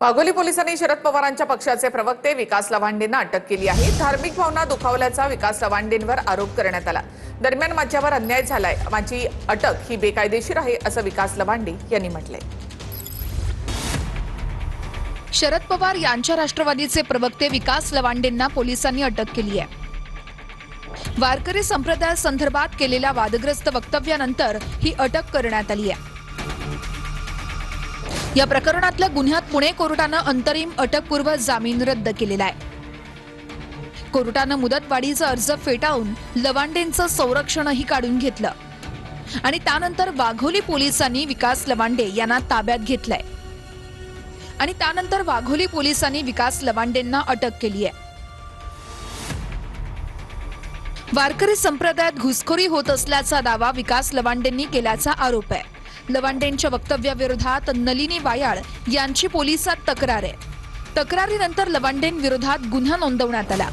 वाघोली पोलिसांनी शरद पवारांच्या पक्षाचे प्रवक्ते विकास लवांडेंना अटक केली आहे। धार्मिक भावना दुखावल्याचा विकास लवांडेंवर आरोप करण्यात आला। दरम्यान माझ्यावर अन्याय झालाय, माझी अटक ही बेकायदेशीर आहे असं विकास लवांडे यांनी म्हटलंय। शरद पवार यांच्या राष्ट्रवादीचे प्रवक्ते विकास लवांडेंना पोलिसांनी अटक केली आहे। वारकरी संप्रदायासंदर्भात केलेल्या वादग्रस्त वक्तव्यानंतर ही अटक करण्यात आली आहे। या प्रकरणातल्या गुन्ह्यात पुणे कोर्टानं अंतरिम अटकपूर्व जामीन रद्द केलेला आहे। कोर्टानं मुदतवाढीचा अर्ज फेटाळून लवांडेंचं संरक्षणही काढून घेतलं आणि त्यानंतर वाघोली पोलिसांनी विकास लवांडे यांना ताब्यात घेतलंय आणि त्यानंतर वाघोली पोलिसांनी विकास लवांडेंना अटक केली आहे। वारकरी संप्रदायात घुसखोरी होत असल्याचा दावा विकास लवांडेंनी केल्याचा आरोप आहे। लवांडेंच्या वक्तव्याविरोधात नलिनी वायाळ यांची पोलिसात तक्रार आहे। तक्रारीनंतर लवांडेंविरोधात गुन्हा नोंदवण्यात आला।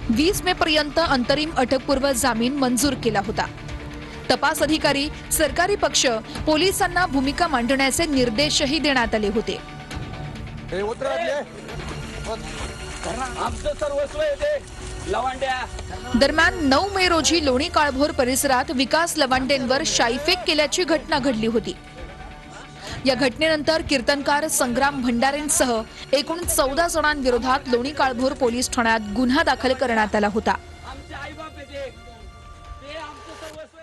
20 मे पर्यंत अंतरिम अटकपूर्व जामीन मंजूर केला होता। तपास अधिकारी, सरकारी पक्ष, पोलिसांना भूमिका मांडण्याचे निर्देशही देण्यात आले होते। दरम्यान 9 मे रोजी लोणी काळभोर परिसरात विकास लवांडेंवर शाईफेक केल्याची घटना घडली होती। या घटनेनंतर कीर्तनकार संग्राम भंडारेंसह एकूण 14 जणांविरोधात लोणी काळभोर पोलीस ठाण्यात गुन्हा दाखल करण्यात आला होता।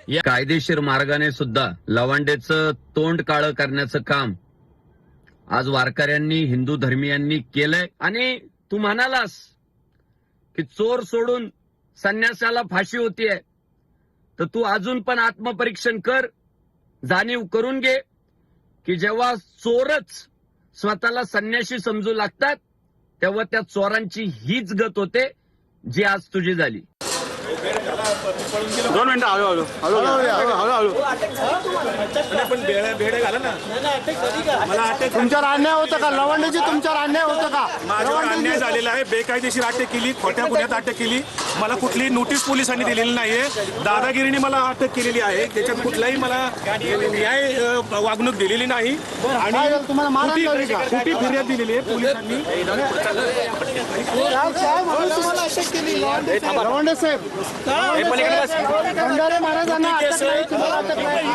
या कायदेशीर मार्गाने सुद्धा लवांडेचं तोंड काळं करण्याचं काम आज वारकऱ्यांनी, हिंदू धर्मीयांनी केलंय। आणि तू म्हणालास की चोर सोडून संन्यासाला फाशी होतीये, तर तू अजून पण आत्मपरीक्षण कर, जाणीव करून घे की जेव्हा चोरच स्वतःला संन्याशी समजू लागतात तेव्हा त्या चोरांची हीच गत होते जी आज तुझी झाली। 2 मिनिटं हळू तुमच्यावर अन्याय होतं का? लवांडेची तुमच्यावर अन्याय होतं का? माझ्यावर अन्याय झालेला आहे। बेकायदेशीर अटक केली, खोट्या गुन्ह्यात अटक केली। मला कुठलीही नोटीस पोलिसांनी दिलेली नाहीये। दादागिरीने मला अटक केलेली आहे। त्याच्यात कुठलाही मला न्याय वागणूक दिलेली नाही आणि तुम्हाला खोटी फिर्याद दिलेली आहे पोलिसांनी। लवांडे साहेब, भंडारे महाराजांना अटक नाही, तुम्हाला अटक नाही।